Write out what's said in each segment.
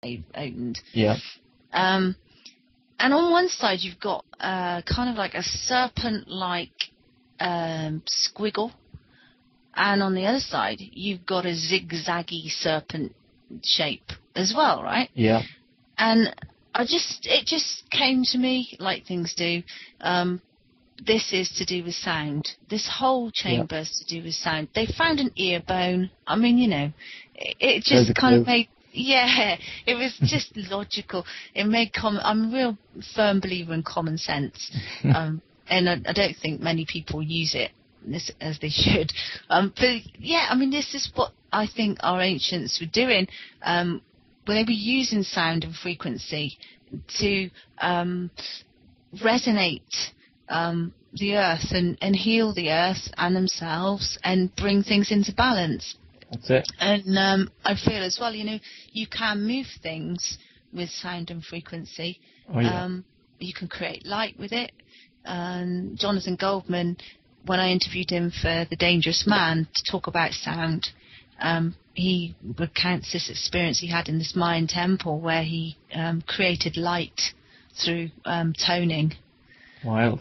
opened. Yeah. And on one side you've got kind of like a serpent-like squiggle, and on the other side you've got a zigzaggy serpent shape as well, right? Yeah. And it just came to me, like things do. This is to do with sound. This whole chamber is to do with sound. They found an ear bone. I mean, you know, it just kind of made, it was just logical. It made I'm a real firm believer in common sense. And I don't think many people use it as they should. But yeah, I mean, this is what I think our ancients were doing. When they were using sound and frequency to resonate the earth and heal the earth and themselves and bring things into balance. That's it. And I feel as well, you know, you can move things with sound and frequency. Oh, yeah. You can create light with it. Jonathan Goldman, when I interviewed him for The Dangerous Man to talk about sound, he recounts this experience he had in this Mayan temple where he created light through toning. Wild.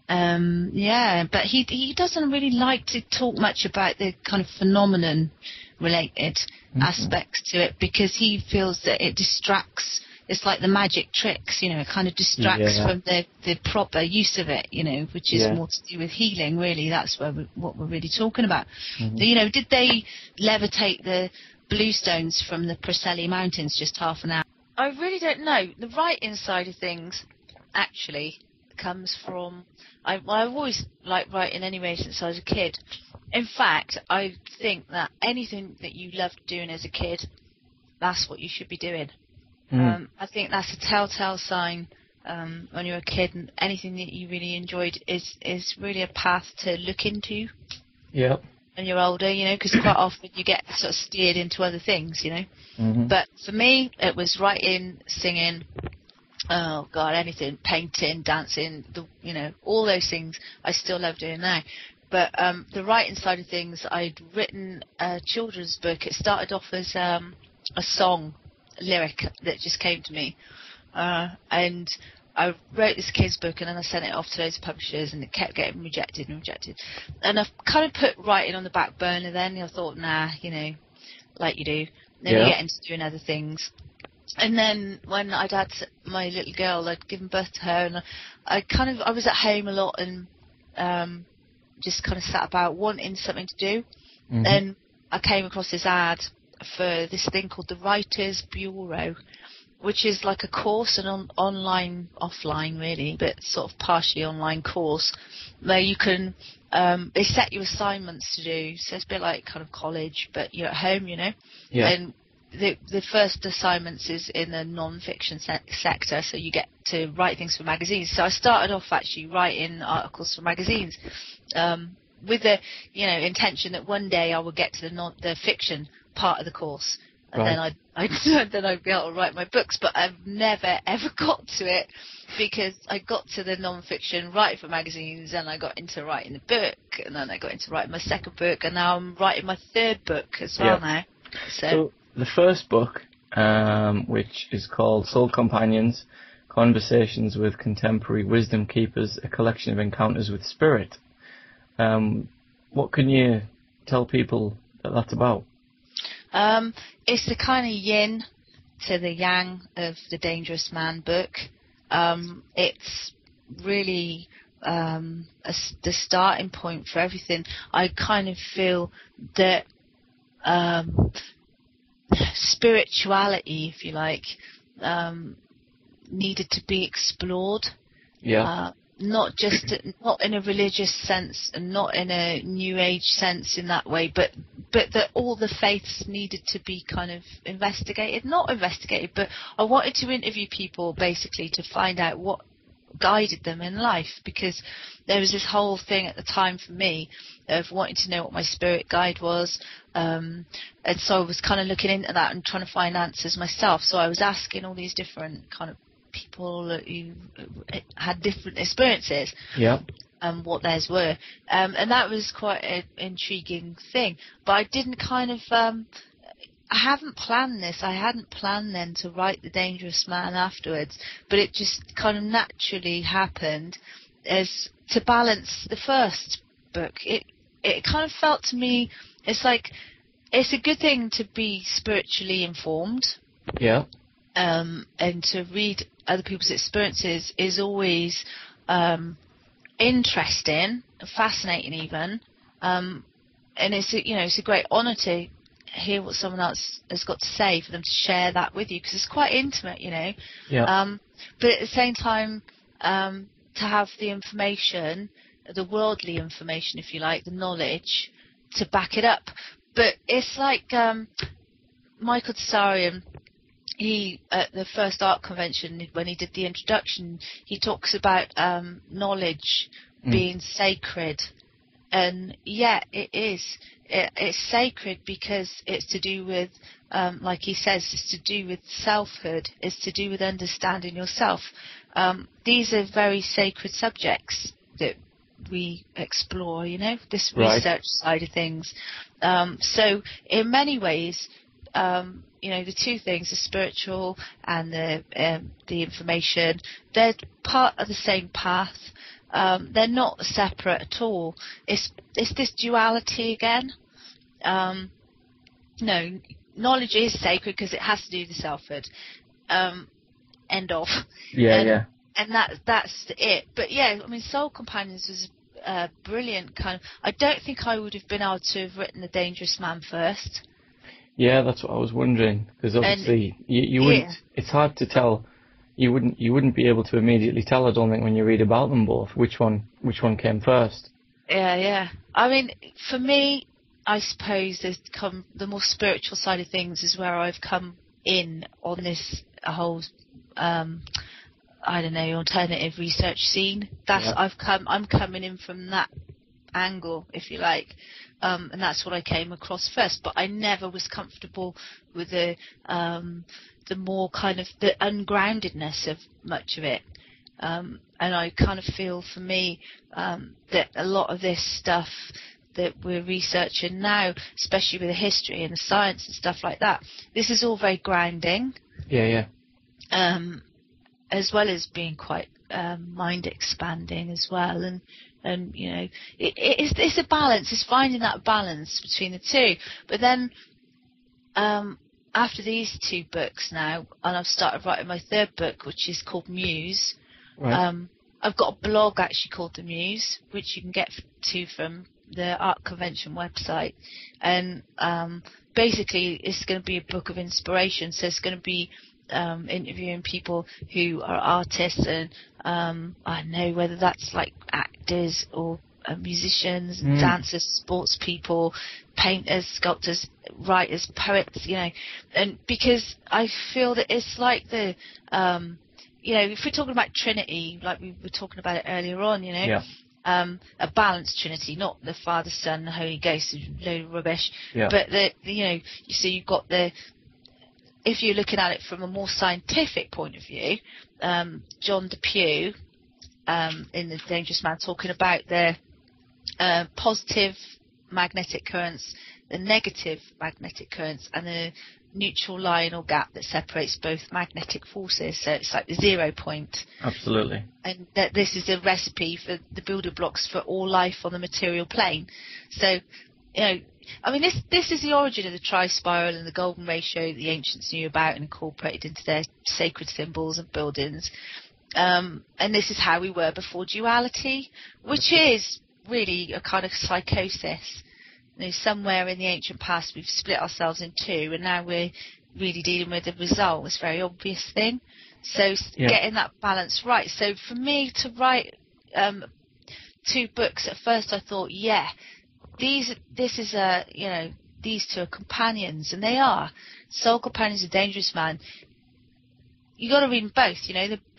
Yeah, but he doesn't really like to talk much about the kind of phenomenon related aspects to it, because he feels that it distracts. It's like the magic tricks, you know, it kind of distracts from the proper use of it, you know, which is more to do with healing, really. That's what we're really talking about. You know, did they levitate the bluestones from the Preseli Mountains just half an hour? I really don't know. The writing side of things actually comes from... I've always liked writing anyway since I was a kid. In fact, I think that anything that you loved doing as a kid, that's what you should be doing. I think that's a telltale sign when you're a kid, and anything that you really enjoyed is really a path to look into. Yeah. When you're older, you know, because quite often you get sort of steered into other things, you know. But for me, it was writing, singing, oh God, anything, painting, dancing, you know, all those things I still love doing now. But the writing side of things, I'd written a children's book. It started off as a song lyric that just came to me, and I wrote this kids book, and then I sent it off to loads of publishers, and it kept getting rejected, and I kind of put writing on the back burner. Then I thought, nah, you know, like you do, then you get into doing other things. And then when I'd had my little girl, I'd given birth to her, and I was at home a lot, and just kind of sat about wanting something to do. And I came across this ad for this thing called the Writers Bureau, which is like a course, an online, offline really, but sort of partially online course, where you can, they set you assignments to do, so it's a bit like kind of college, but you're at home, you know. And the first assignments is in the non-fiction sector, so you get to write things for magazines. So I started off actually writing articles for magazines, with the, you know, intention that one day I would get to the fiction part of the course, and then I'd be able to write my books. But I've never ever got to it, because I got to the non-fiction writing for magazines, and I got into writing the book, and then I got into writing my second book, and now I'm writing my third book as well now. So the first book, which is called Soul Companions, Conversations with Contemporary Wisdom Keepers, a collection of encounters with spirit. What can you tell people that that's about? It's the kind of yin to the yang of the Dangerous Man book. It's really the starting point for everything. I kind of feel that spirituality, if you like, needed to be explored. Not in a religious sense, and not in a new age sense in that way, but that all the faiths needed to be kind of not investigated, but I wanted to interview people basically to find out what guided them in life, because there was this whole thing at the time for me of wanting to know what my spirit guide was, and so I was kind of looking into that and trying to find answers myself. So I was asking all these different kind of people who had different experiences, what theirs were, and that was quite an intriguing thing. But I didn't kind of haven't planned this. I hadn't planned then to write The Dangerous Man afterwards, but it just kind of naturally happened as to balance the first book. It kind of felt to me, it's like, it's a good thing to be spiritually informed. Yeah. And to read other people's experiences is always interesting, fascinating even. And it's a great honour to hear what someone else has got to say, for them to share that with you, because it's quite intimate, Yeah. But at the same time, to have the information, the worldly information, if you like, the knowledge to back it up. But it's like Michael Tsarian, he at the first art convention, when he did the introduction, he talks about knowledge being sacred. And yeah, it is. It's sacred because it's to do with, like he says, it's to do with selfhood. It's to do with understanding yourself. These are very sacred subjects that we explore, this research side of things. So in many ways, the two things, the spiritual and the information, they're part of the same path. They're not separate at all. It's this duality again. No, knowledge is sacred because it has to do with the selfhood. End of. Yeah. And that's it. But yeah, I mean, Soul Companions was a brilliant kind of. I don't think I would have been able to have written The Dangerous Man first. Yeah, that's what I was wondering, because obviously you wouldn't. Yeah. It's hard to tell. You wouldn't be able to immediately tell, I don't think, when you read about them both, which one came first. Yeah. I mean, for me, I suppose the more spiritual side of things is where I've come in on this whole, alternative research scene. I'm coming in from that angle, if you like, and that's what I came across first. But I never was comfortable with the more kind of the ungroundedness of much of it. And I kind of feel, for me, that a lot of this stuff that we're researching now, especially with the history and the science and stuff like that, this is all very grounding. Yeah. As well as being quite mind expanding as well, and it's a balance. It's finding that balance between the two. But then after these two books now, and I've started writing my third book, which is called Muse. Right. I've got a blog actually called The Muse, which you can get to from the Art Convention website, and basically it's going to be a book of inspiration. So it's going to be interviewing people who are artists, and I don't know whether that's like actors or musicians, dancers, sports people, painters, sculptors, writers, poets, and because I feel that it's like the if we're talking about Trinity, like we were talking about it earlier on, a balanced Trinity, not the Father, Son, the Holy Ghost, a load of rubbish, but so you've got if you're looking at it from a more scientific point of view, John Depew in The Dangerous Man, talking about the positive magnetic currents, the negative magnetic currents, and the neutral line or gap that separates both magnetic forces. So it's like the 0 point. Absolutely. And that this is a recipe for the building blocks for all life on the material plane. So, I mean, this is the origin of the tri-spiral and the golden ratio that the ancients knew about and incorporated into their sacred symbols and buildings. And this is how we were before duality, which is really a kind of psychosis. Somewhere in the ancient past we've split ourselves in two, and now we're really dealing with the result. It's a very obvious thing. So getting that balance right. So for me to write two books, at first I thought, these two are companions, and they are. Soul Companions of Dangerous Man. You got to read them both.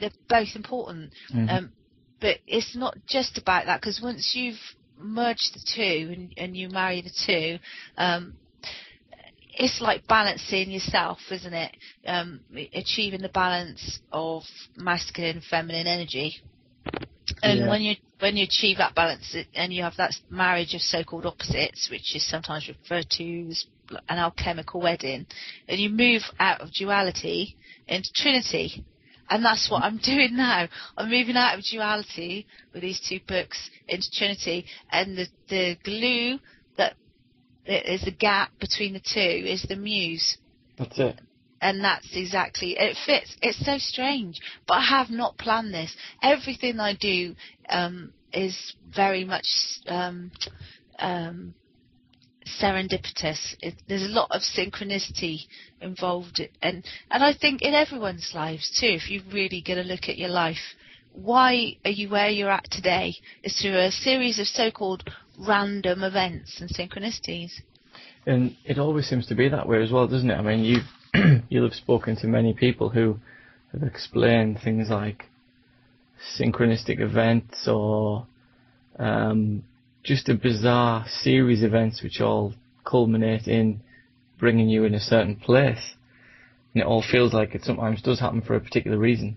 They're both important. Mm-hmm. But it's not just about that, because once you've merged the two and you marry the two, it's like balancing yourself, isn't it? Achieving the balance of masculine and feminine energy. And when you achieve that balance and you have that marriage of so-called opposites, which is sometimes referred to as an alchemical wedding, and you move out of duality into Trinity. And that's what I'm doing now. I'm moving out of duality with these two books into Trinity, and the glue that is the gap between the two is the muse. That's it. And that's exactly, it fits. It's so strange, but I have not planned this. Everything I do is very much serendipitous. There's a lot of synchronicity involved, and I think in everyone's lives too. If you're really going to look at your life, why are you where you're at today? It's through a series of so-called random events and synchronicities. And it always seems to be that way as well, doesn't it? I mean, you'll have spoken to many people who have explained things like synchronistic events or just a bizarre series of events which all culminate in bringing you in a certain place. And it all feels like it sometimes does happen for a particular reason.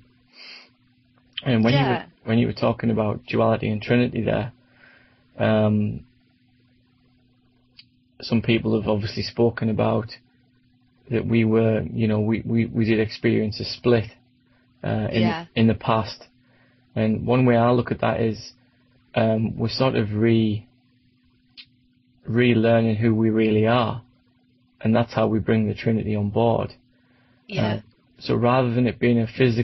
And when you were talking about duality and Trinity there, some people have obviously spoken about that we were, we did experience a split in the past. And one way I look at that is we're sort of relearning who we really are, and that's how we bring the Trinity on board. Yeah. So rather than it being a physical